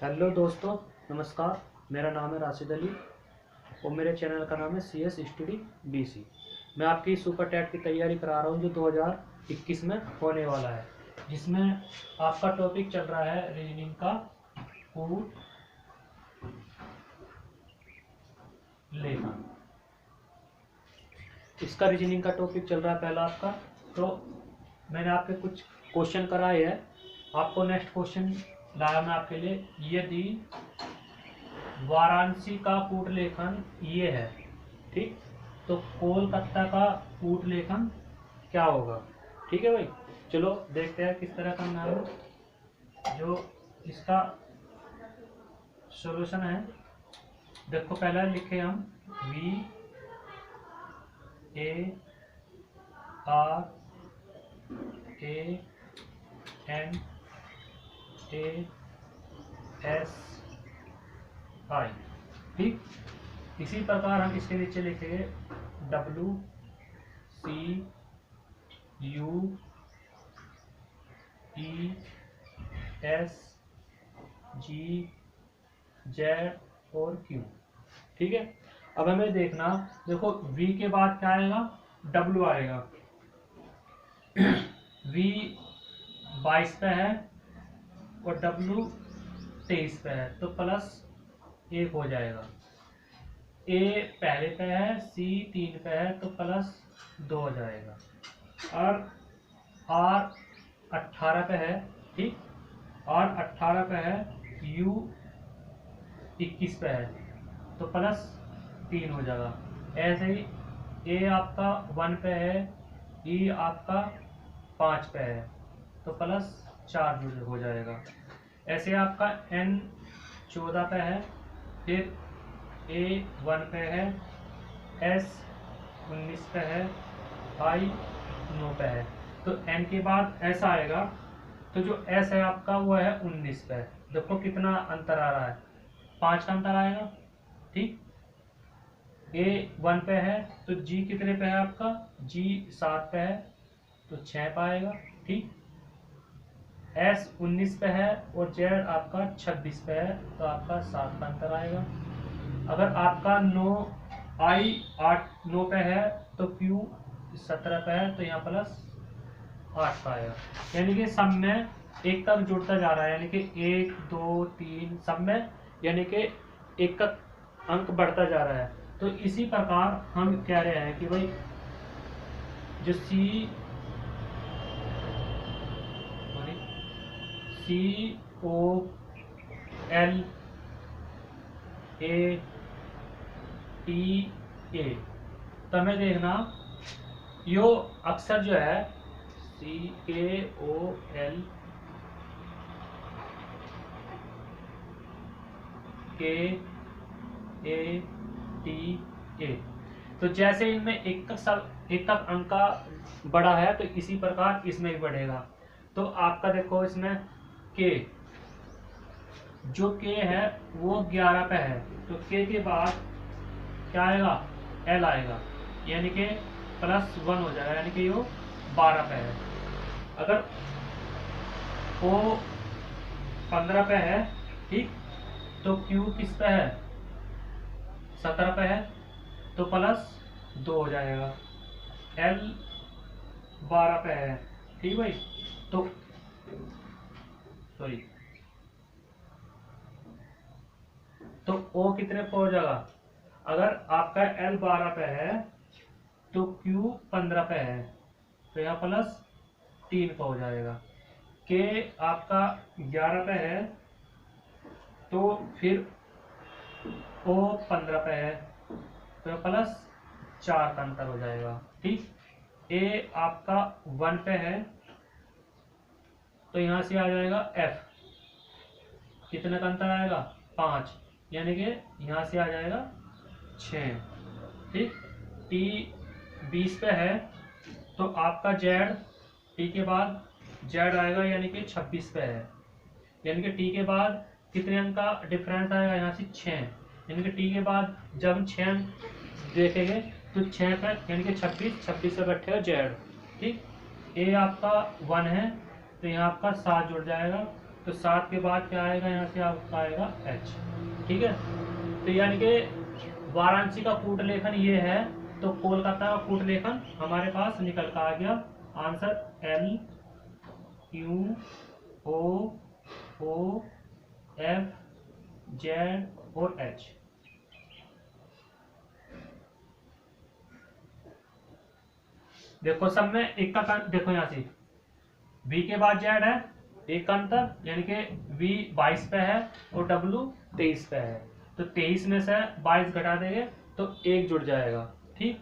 Hello दोस्तों, नमस्कार। मेरा नाम है राशिद अली और मेरे चैनल का नाम है CS स्टडी BC। मैं आपकी सुपर टेट की तैयारी करा रहा हूँ जो 2021 में होने वाला है, जिसमें आपका टॉपिक चल रहा है रीजनिंग का कूट लेखन। इसका रीजनिंग का टॉपिक चल रहा है पहला आपका। तो मैंने आपके कुछ क्वेश्चन कराए हैं। आपको नेक्स्ट क्वेश्चन लाया मैं आपके लिए। यदि वाराणसी का कूट लेखन ये है, ठीक, तो कोलकाता का कूट लेखन क्या होगा? ठीक है भाई, चलो देखते हैं किस तरह करना है। जो इसका सॉल्यूशन है, देखो पहला लिखे हम VARANSI, ठीक। इसी प्रकार हम इसके नीचे लिखेंगे WCUESGZ और Q, ठीक है। अब हमें देखना, देखो V के बाद क्या आएगा? W आएगा। V 22 पे है और W 23 पे है, तो +1 हो जाएगा। A पहले पे है, C 3 पे है, तो +2 हो जाएगा। और R 18 पे है, ठीक, R 18 पे है, U 21 पे है, तो +3 हो जाएगा। ऐसे ही A आपका 1 पे है, E आपका 5 पे है, तो +4 हो जाएगा। ऐसे आपका N 14 पे है, फिर A 1 पे है, S 19 पे है, I 9 पे है, तो N के बाद S आएगा। तो जो S है आपका वो है 19 पे। देखो कितना अंतर आ रहा है, 5 का अंतर आएगा, ठीक। A 1 पे है तो G कितने पे है आपका? G 7 पे है, तो 6 पे आएगा, ठीक। S 19 पे है और Z आपका 26 पे है, तो आपका 7 का अंतर आएगा। अगर आपका I 9 पे है तो Q 17 पे है, तो यहाँ +8 का आएगा। यानी कि सब में एक तक जुड़ता जा रहा है, यानी कि 1 2 3 सब में, यानी कि एक का अंक बढ़ता जा रहा है। तो इसी प्रकार हम कह रहे हैं कि भाई जो COLATA, तो हमें देखना यो अक्सर जो है CAOLKATA, तो जैसे इनमें एक तक अंक का बढ़ा है, तो इसी प्रकार इसमें भी बढ़ेगा। तो आपका देखो इसमें K, जो K है वो 11 पे है, तो K के बाद क्या आएगा? L आएगा, यानी कि +1 हो जाएगा, यानी कि वो 12 पे है। अगर O 15 पे है, ठीक, तो Q किस पे है? 17 पे है, तो +2 हो जाएगा। L 12 पे है, ठीक भाई, तो सॉरी, तो O कितने पे हो जाएगा? अगर आपका L 12 पे है तो Q 15 पे है, तो यहाँ +3 पे हो जाएगा। K आपका 11 पे है, तो फिर O 15 पे है, तो +4 का अंतर हो जाएगा, ठीक। A आपका 1 पे है, तो यहाँ से आ जाएगा F, कितने का अंतर आएगा? 5, यानी कि यहाँ से आ जाएगा 6, ठीक। T 20 पे है, तो आपका Z T के बाद Z आएगा, यानी कि 26 पे है, यानी कि T के बाद कितने अंक का डिफरेंस आएगा? यहाँ से 6, यानी कि T के बाद जब हम 6 अंक देखेंगे तो 6 पे, यानी कि 26 पे बैठेगा Z, ठीक। A आपका 1 है, तो यहाँ आपका 7 जुड़ जाएगा, तो 7 के बाद क्या आएगा, यहाँ से आपका आएगा H। ठीक है, तो यानी कि वाराणसी का कूट लेखन ये है, तो कोलकाता का कूट लेखन हमारे पास निकल कर आ गया आंसर LQOOFZ और H। देखो सब में एक का, देखो यहाँ से V के बाद Z है, एक का अंतर, यानी कि V 22 पे है और W 23 पे है, तो 23 में से 22 घटा देंगे तो 1 जुड़ जाएगा। ठीक,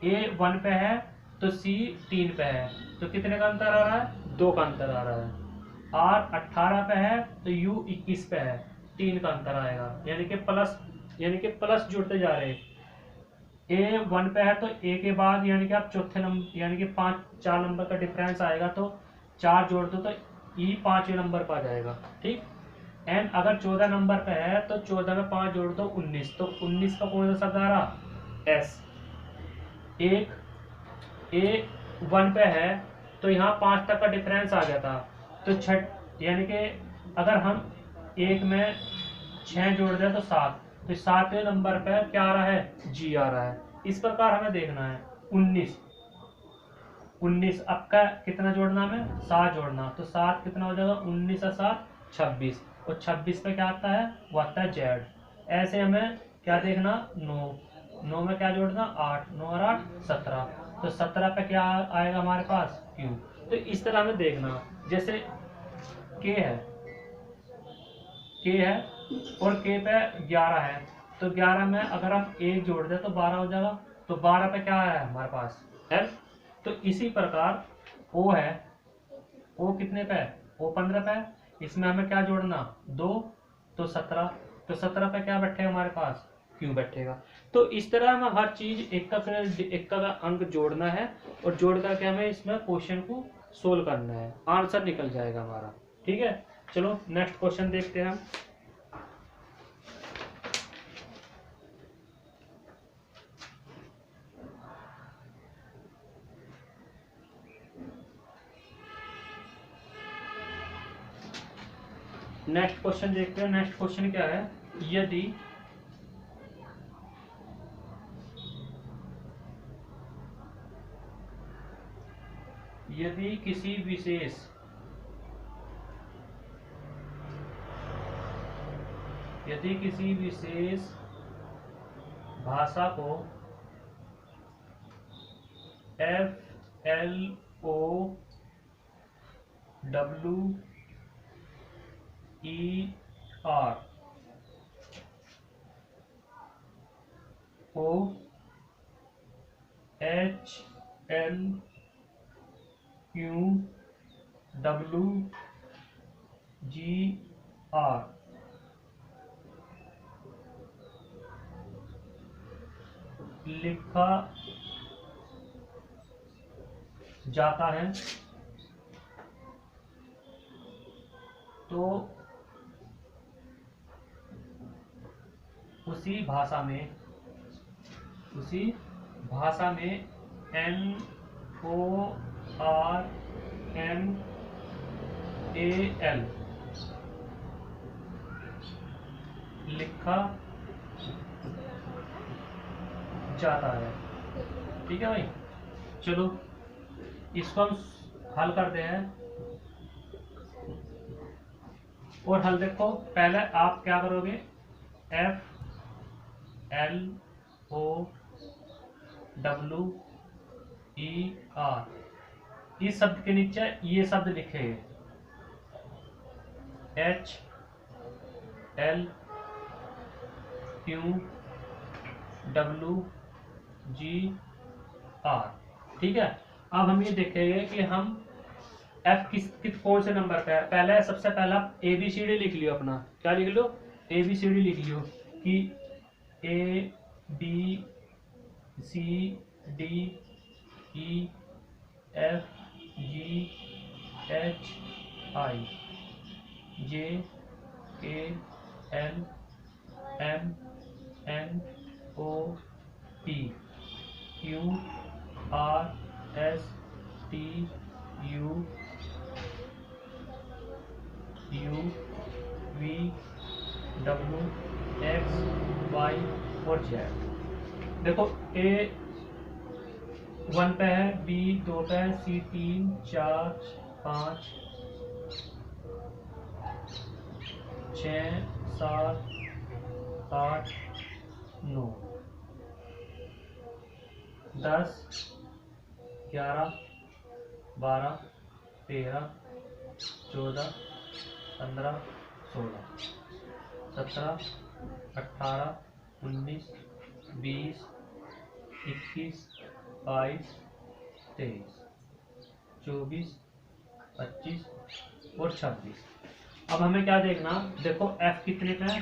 A 1 पे है तो C 3 पे है, तो कितने का अंतर आ रहा है, 2 का अंतर आ रहा है। R 18 पे है तो U 21 पे है, 3 का अंतर आएगा, यानी कि प्लस जुड़ते जा रहे हैं। A 1 पे है तो A के बाद यानी कि आप चौथे नंबर, यानी कि 4 नंबर का डिफरेंस आएगा, तो 4 जोड़ दो तो E 5वें नंबर पर आ जाएगा। ठीक, N अगर 14 नंबर पे है तो 14 में 5 जोड़ दो 19, तो 19 का कौन सा शब्द आ रहा, S। एक A 1 पे है तो यहाँ 5 तक का डिफरेंस आ गया था, तो यानी कि अगर हम 1 में 6 जोड़ दें तो 7, तो 7वें नंबर पे क्या आ रहा है, G आ रहा है। इस प्रकार हमें देखना है 19 अब का कितना जोड़ना, हमें 7 जोड़ना, तो 7 कितना हो जाएगा, 19 और 7 26, और 26 पे क्या आता है, वो आता है Z। ऐसे हमें क्या देखना, 9 में क्या जोड़ना, 8, 9 और 8 17, तो 17 पे क्या आएगा हमारे पास, Q। तो इस तरह हमें देखना, जैसे K है और K पे 11 है, तो 11 में अगर हम 1 जोड़ दें तो 12 हो जाएगा, तो 12 पे क्या है हमारे पास, L। तो इसी प्रकार O है, O कितने पे है, O 15 पे है, इसमें हमें क्या जोड़ना, 2, तो 17, तो 17 पे क्या बैठेगा हमारे पास, Q बैठेगा। तो इस तरह हमें हर चीज एक का अंक जोड़ना है, और जोड़ करके हमें इसमें क्वेश्चन को सोल्व करना है, आंसर निकल जाएगा हमारा। ठीक है, चलो नेक्स्ट क्वेश्चन देखते हैं हम। नेक्स्ट क्वेश्चन देखते हैं। नेक्स्ट क्वेश्चन क्या है, यदि किसी विशेष भाषा को FLOHLQWGR लिखा जाता है, तो उसी भाषा में NORMAL लिखा जाता है। ठीक है भाई, चलो इसको हम हल करते हैं, और हल देखो, पहले आप क्या करोगे, FLOWER इस शब्द के नीचे ये शब्द लिखेंगे, HLQWGR। ठीक है, अब हम ये देखेंगे कि हम F किस कौन से नंबर पे है। पहले सबसे पहला ABCD लिख लियो, अपना क्या लिख लो, ABCD लिख लियो कि ABCDEFGHIJKLMNOPQRSTU W X Y और Z। देखो A 1 पे है, B 2 पे है, C 3 4 5 6 7 8 9 10 11 12 13 14 15 16 17 18 19 20 21 22 23 24 25 और 26। अब हमें क्या देखना, देखो F कितने पे है,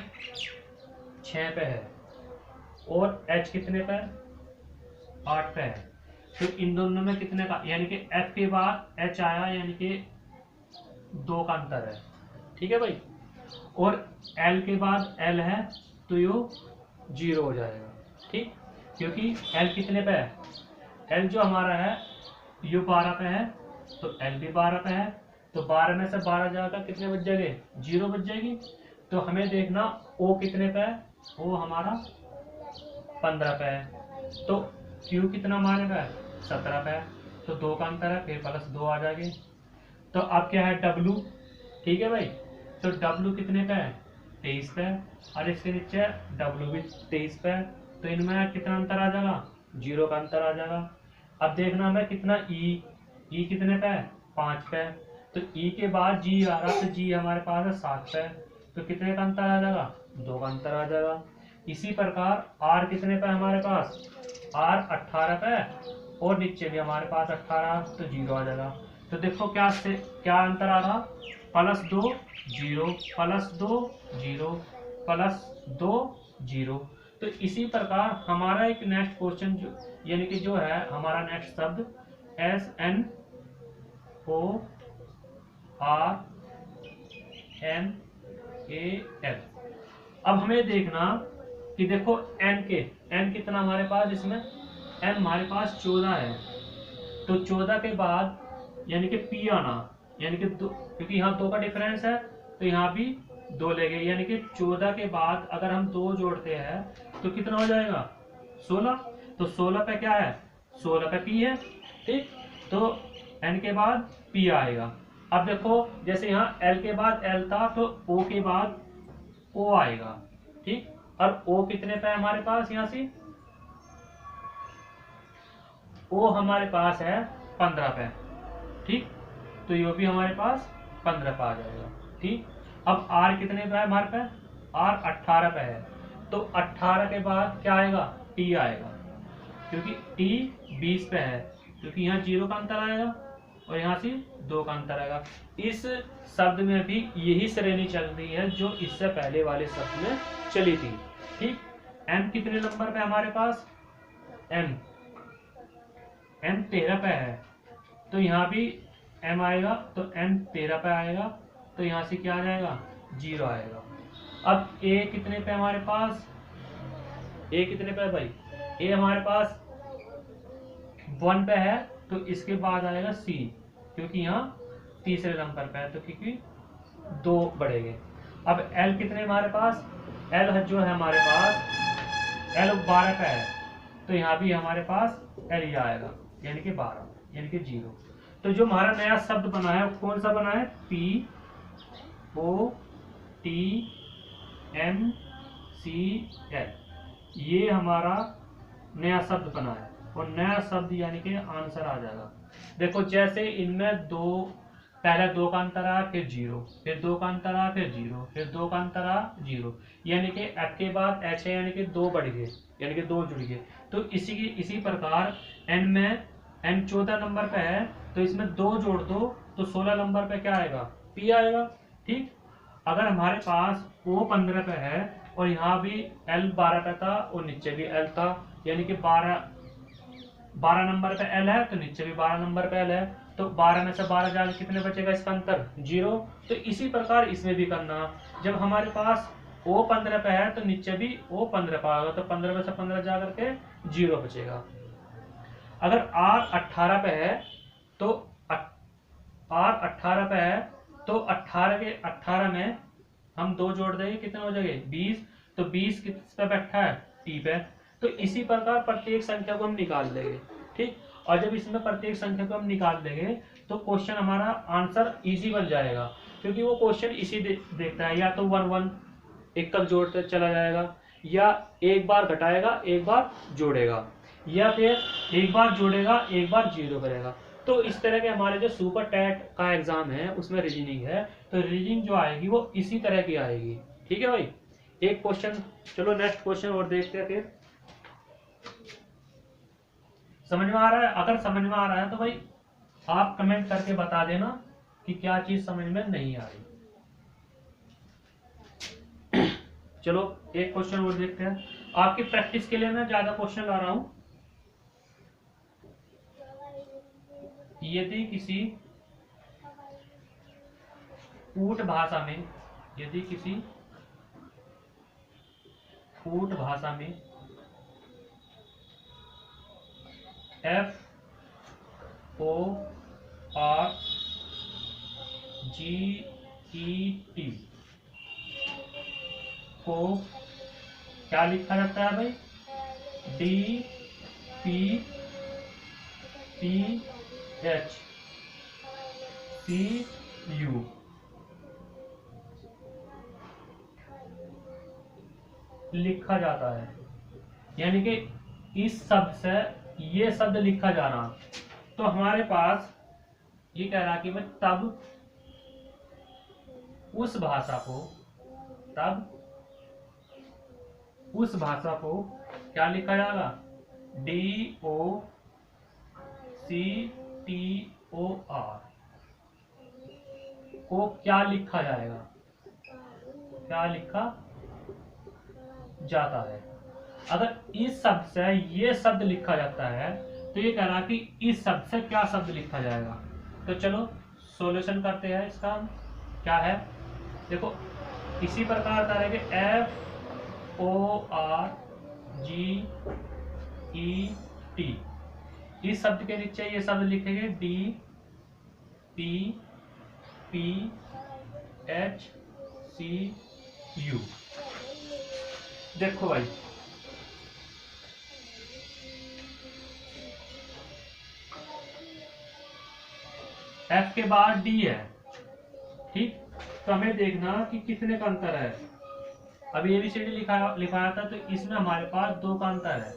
6 पे है, और H कितने पे है, 8 पे है। तो इन दोनों में कितने का, यानी कि F के बाद H आया, यानी कि 2 का अंतर है। ठीक है भाई। और L के बाद L है तो यो 0 हो जाएगा। ठीक, क्योंकि L कितने पे है, L जो हमारा है यो 12 पे है, तो L भी 12 पे है, तो 12 में से 12 जाकर कितने बच जाएंगे, 0 बच जाएगी। तो हमें देखना O कितने पे है, O हमारा 15 पे है, तो Q कितना हमारे पे है, 17 पे है, तो 2 का अंतर है, फिर प्लस 2 आ जाएगी। तो अब क्या है W, ठीक है भाई, तो W कितने पे है, 23 पे है, और इसके नीचे W भी 23 पे है, तो इनमें कितना अंतर आ जाएगा, 0 का अंतर आ जाएगा। अब देखना हमें कितना E कितने पे है, 5 पे है, तो E के बाद G आ रहा, तो G हमारे पास है 7 पे है, तो कितने का अंतर आ जाएगा, 2 का अंतर आ जाएगा। इसी प्रकार R कितने पे है हमारे पास, R 18 पे है, और नीचे भी हमारे पास 18, तो 0 आ जाएगा। तो देखो क्या अंतर आ रहा, +2 0 +2 0 +2 0। तो इसी प्रकार हमारा एक नेक्स्ट क्वेश्चन जो, यानी कि जो है हमारा नेक्स्ट शब्द SNORMAL। अब हमें देखना कि देखो n कितना हमारे पास, इसमें n हमारे पास 14 है, तो 14 के बाद यानी कि P आना, यानी कि क्योंकि यहाँ 2 का डिफरेंस है, तो यहाँ भी 2 ले गए, यानी कि 14 के बाद अगर हम 2 जोड़ते हैं तो कितना हो जाएगा, 16। तो 16 पे क्या है, 16 पे P है। ठीक, तो n के बाद P आएगा। अब देखो जैसे यहाँ L के बाद L था, तो O के बाद O आएगा। ठीक, और O कितने पे है हमारे पास, यहाँ से O हमारे पास है 15 पे। ठीक, तो ये भी हमारे पास 15 पे आ जाएगा। ठीक, अब R कितने पे है हमारे पे, R 18 पे है, तो 18 के बाद क्या आएगा, T आएगा, क्योंकि T 20 पे है, क्योंकि यहाँ 0 का अंतर आएगा और यहाँ से 2 का अंतर आएगा। इस शब्द में भी यही श्रेणी चल रही है जो इससे पहले वाले शब्द में चली थी। ठीक, M कितने नंबर पे हमारे पास, M 13 पे है, तो यहाँ भी M आएगा, तो M 13 पे आएगा, तो यहाँ से क्या आ जाएगा, 0 आएगा। अब A कितने पे हमारे पास, A कितने पे है भाई, A हमारे पास 1 पे है, तो इसके बाद आएगा C, क्योंकि यहाँ तीसरे नंबर पे है, तो क्योंकि 2 बढ़ेंगे। अब L कितने हमारे पास, L जो है हमारे पास L 12 पे है, तो यहाँ भी हमारे पास L ही आएगा, यानी कि 12, यानी कि 0। तो जो हमारा नया शब्द बना है वो कौन सा बना है, POTMCL, ये हमारा नया शब्द बना है, और नया शब्द यानी कि आंसर आ जाएगा। देखो जैसे इनमें पहले 2 का अंतर आया, फिर 0, फिर 2 का अंतर आया, फिर 0, फिर 2 का अंतर आया, 0, यानी कि F के बाद H है, यानी कि 2 बढ़ गए, यानी कि 2 जुड़ गए। तो इसी प्रकार N में N 14 नंबर पे है, तो इसमें 2 जोड़ दो तो 16 नंबर पे क्या आएगा, P आएगा। ठीक, अगर हमारे पास O 15 पे है और यहाँ भी L 12 पे था और नीचे भी L था, यानी कि 12 नंबर पे L है, तो नीचे भी 12 नंबर पे L है, तो 12 में से 12 जाकर कितने बचेगा, इसका अंतर 0। तो इसी प्रकार इसमें भी करना, जब हमारे पास O 15 पे है तो नीचे भी O 15 पे आएगा, तो 15 में से 15 जाकर के 0 बचेगा। अगर R 18 पे है तो 18 के 18 में हम 2 जोड़ देंगे कितने हो जाएंगे 20, तो 20 किस पे बैठा है टी पे। तो इसी प्रकार प्रत्येक संख्या को हम निकाल लेंगे, ठीक। और जब इसमें प्रत्येक संख्या को हम निकाल देंगे तो क्वेश्चन हमारा आंसर इजी बन जाएगा, क्योंकि वो क्वेश्चन इसी देखता है, या तो 1 1 एक तक जोड़ते चला जाएगा, या एक बार घटाएगा एक बार जोड़ेगा, या फिर एक बार जोड़ेगा एक बार जीरो करेगा। तो इस तरह के हमारे जो सुपर टैट का एग्जाम है उसमें रीजनिंग है, तो रीजनिंग जो आएगी वो इसी तरह की आएगी, ठीक है भाई। एक क्वेश्चन, चलो नेक्स्ट क्वेश्चन और देखते हैं फिर। समझ में आ रहा है? अगर समझ में आ रहा है तो भाई आप कमेंट करके बता देना कि क्या चीज समझ में नहीं आ रही। चलो एक क्वेश्चन और देखते हैं, आपकी प्रैक्टिस के लिए मैं ज्यादा क्वेश्चन ला रहा हूं। यदि किसी ऊट भाषा में, यदि किसी ऊट भाषा में FORGET को क्या लिखा जाता है भाई? DPPHCU। लिखा जाता है, यानी कि इस शब्द से ये शब्द लिखा जा रहा। तो हमारे पास ये कह रहा कि मैं तब उस भाषा को क्या लिखा जाएगा? DOCTOR को क्या लिखा जाएगा? क्या लिखा जाता है? अगर इस शब्द से ये शब्द लिखा जाता है तो ये कह रहा कि इस शब्द से क्या शब्द लिखा जाएगा। तो चलो सॉल्यूशन करते हैं इसका। क्या है देखो, इसी प्रकार करेंगे FORGET, इस शब्द के नीचे ये शब्द लिखेंगे DPPHCU। देखो भाई F के बाद D है, ठीक। तो हमें देखना कि कितने का अंतर है। अभी ABCD लिखाया था, तो इसमें हमारे पास 2 का अंतर है।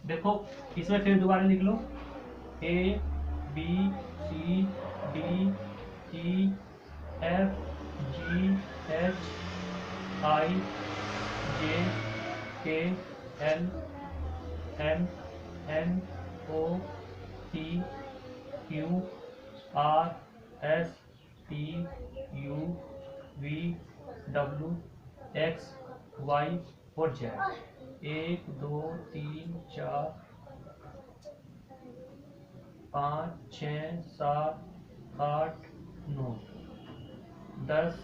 देखो इसमें फिर दोबारा लिख लो ABCDEFGHIJKLMNOPQRSTUVWXY और Z। 1 2 3 4 5 6 7 8 9 10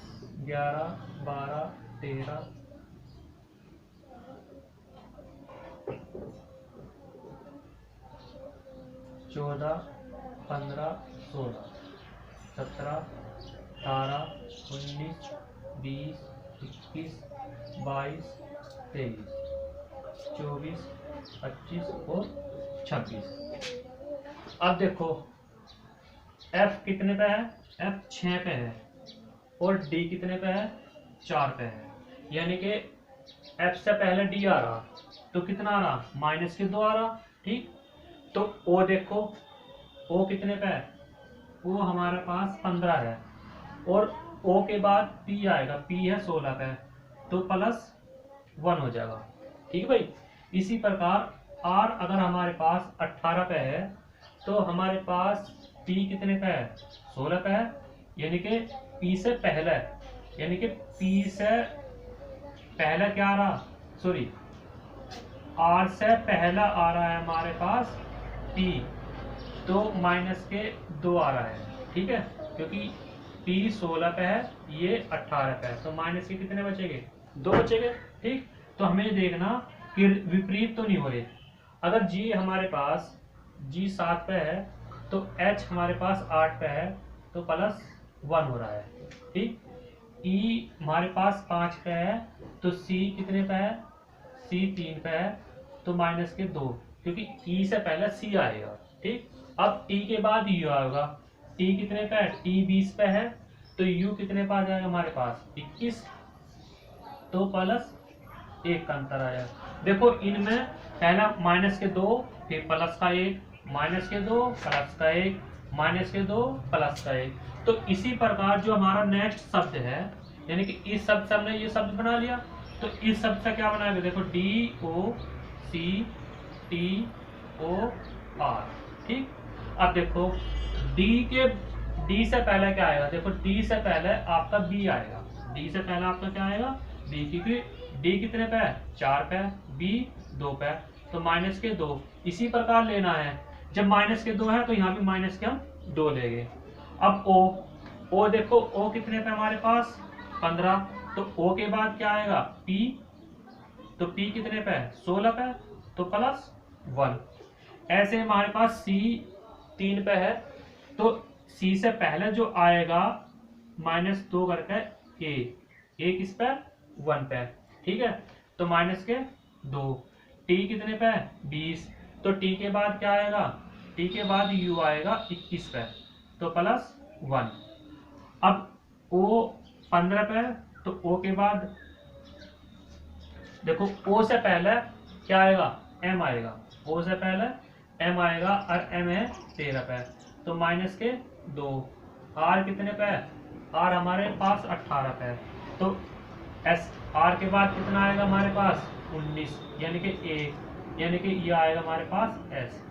11 12 13 14 15 16 17 18 19 20 21 22 23 24 25 और 26। अब देखो F कितने पे है? F 6 पे है और D कितने पे है? 4 पे है। यानी कि F से पहले D आ रहा तो कितना आ रहा? -2 आ रहा, ठीक। तो O देखो, O कितने पे है? O हमारे पास 15 है और O के बाद P आएगा, P है 16 पे, तो +1 हो जाएगा, ठीक है भाई। इसी प्रकार R अगर हमारे पास 18 पे है तो हमारे पास P कितने पे है? 16 पे है, यानी कि P से पहले, यानी कि P से पहला क्या आ रहा? सॉरी, R से पहला आ रहा है हमारे पास P, तो -2 आ रहा है, ठीक है, क्योंकि P 16 पे है, ये 18 पे है, तो माइनस के कितने बचेंगे? 2 बचेंगे, ठीक। तो हमें देखना कि विपरीत तो नहीं हो रहे। अगर G हमारे पास G 7 पे है तो H हमारे पास 8 पे है, तो +1 हो रहा है, ठीक। ई हमारे पास 5 पे है, तो सी कितने पे है, सी 3 पे है, तो माइनस के 2, क्योंकि ई से पहले सी आएगा। ठीक, अब टी के बाद यू आएगा। टी कितने पे है, टी 20 पे है, तो यू कितने पे आ जाएगा हमारे पास 21, तो प्लस 1 का अंतर आया। देखो इनमें पहला माइनस के 2, फिर प्लस का 1, माइनस के 2 प्लस का 1, माइनस के 2 प्लस का 1। तो इसी प्रकार जो हमारा नेक्स्ट शब्द है, यानी कि इस शब्द से हमने ये शब्द बना लिया, तो इस शब्द से क्या बनाएंगे, देखो D O C T O R. ठीक, अब देखो डी से पहले क्या आएगा, देखो डी से पहले आपका बी आएगा। डी से पहले आपका क्या आएगा, बी, क्योंकि डी कितने पे है, 4 पे, बी 2 पे, तो माइनस के 2। इसी प्रकार लेना है, जब माइनस के 2 है तो यहाँ भी माइनस के हम 2 लेंगे। अब ओ देखो ओ कितने पे हमारे पास 15, तो ओ के बाद क्या आएगा पी, तो पी कितने पे है 16 पे, तो प्लस 1। ऐसे हमारे पास सी 3 पे है, तो सी से पहले जो आएगा -2 करके ए किस पे 1 पे, ठीक है, तो माइनस के 2। टी कितने पे 20, तो टी के बाद क्या आएगा, टी के बाद यू आएगा 21 पे, तो प्लस 1। अब ओ 15 पे, तो ओ के बाद देखो ओ से पहले क्या आएगा, एम आएगा, ओ से पहले एम आएगा, और एम है 13 पे, तो माइनस के 2। आर कितने पे, आर हमारे पास 18 पे, तो एस आर के बाद कितना आएगा हमारे पास 19, यानी कि ए, यानी कि ये आएगा हमारे पास एस।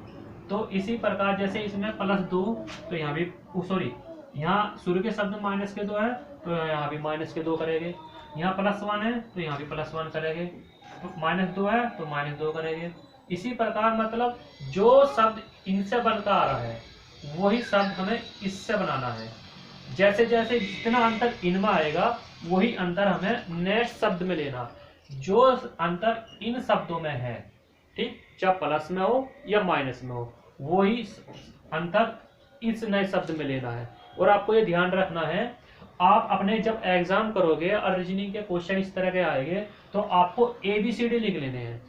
तो इसी प्रकार जैसे इसमें +2, तो यहाँ भी सॉरी, यहाँ शुरू के शब्द माइनस के 2 है, तो यहाँ भी माइनस के 2 करेंगे। यहाँ +1 है, तो यहाँ भी +1 करेंगे। तो -2 है, तो -2 करेंगे। इसी प्रकार मतलब जो शब्द इनसे बनकर आ रहा है वही शब्द हमें इससे बनाना है। जैसे जैसे जितना अंतर इनमें आएगा वही अंतर हमें नेक्स्ट शब्द में लेना, जो अंतर इन शब्दों में है, ठीक, चाहे प्लस में हो या माइनस में हो, वही अंतर इस नए शब्द में लेना है। और आपको ये ध्यान रखना है, आप अपने जब एग्जाम करोगे और रीजनिंग के क्वेश्चन इस तरह के आएंगे, तो आपको ABCD लिख लेने हैं,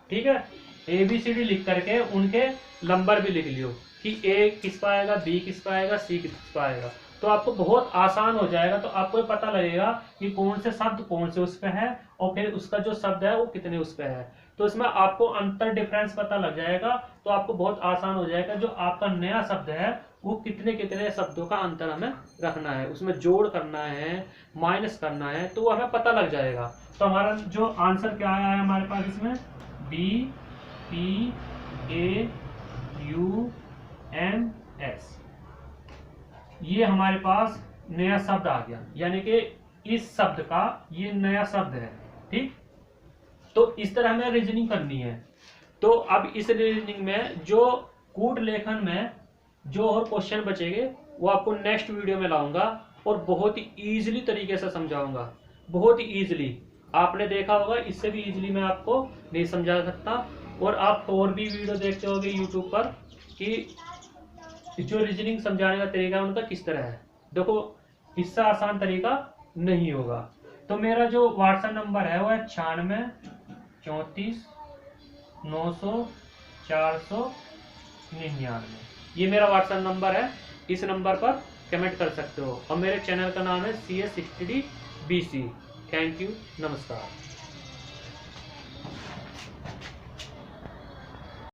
ठीक है। ABCD लिख करके उनके नंबर भी लिख लियो कि A किस पर आएगा, B किस पर आएगा, C किस पर आएगा, तो आपको बहुत आसान हो जाएगा। तो आपको पता लगेगा कि कौन से शब्द कौन से उस पे है, और फिर उसका जो शब्द है वो कितने उस पे है, तो इसमें आपको अंतर डिफरेंस पता लग जाएगा। तो आपको बहुत आसान हो जाएगा, जो आपका नया शब्द है वो कितने कितने शब्दों का अंतर हमें रखना है, उसमें जोड़ करना है, माइनस करना है, तो वो हमें पता लग जाएगा। तो हमारा जो आंसर क्या आया है हमारे पास इसमें, DPAUNS, ये हमारे पास नया शब्द आ गया, यानी कि इस शब्द का ये नया शब्द है, ठीक। तो इस तरह हमें रीजनिंग करनी है। तो अब इस रीजनिंग में जो कूट लेखन में जो और क्वेश्चन बचेंगे वो आपको नेक्स्ट वीडियो में लाऊंगा, और बहुत ही इजीली तरीके से समझाऊंगा, बहुत ही इजीली। आपने देखा होगा, इससे भी इजीली मैं आपको नहीं समझा सकता। और आप और भी वीडियो देखते होंगे यूट्यूब पर कि जो रीजनिंग समझाने का तरीका उनका किस तरह है, देखो इससे आसान तरीका नहीं होगा। तो मेरा जो व्हाट्सएप नंबर है वो है 96 34 900 499, ये मेरा व्हाट्सएप नंबर है। इस नंबर पर कमेंट कर सकते हो, और मेरे चैनल का नाम है CS60DBC। थैंक यू, नमस्कार।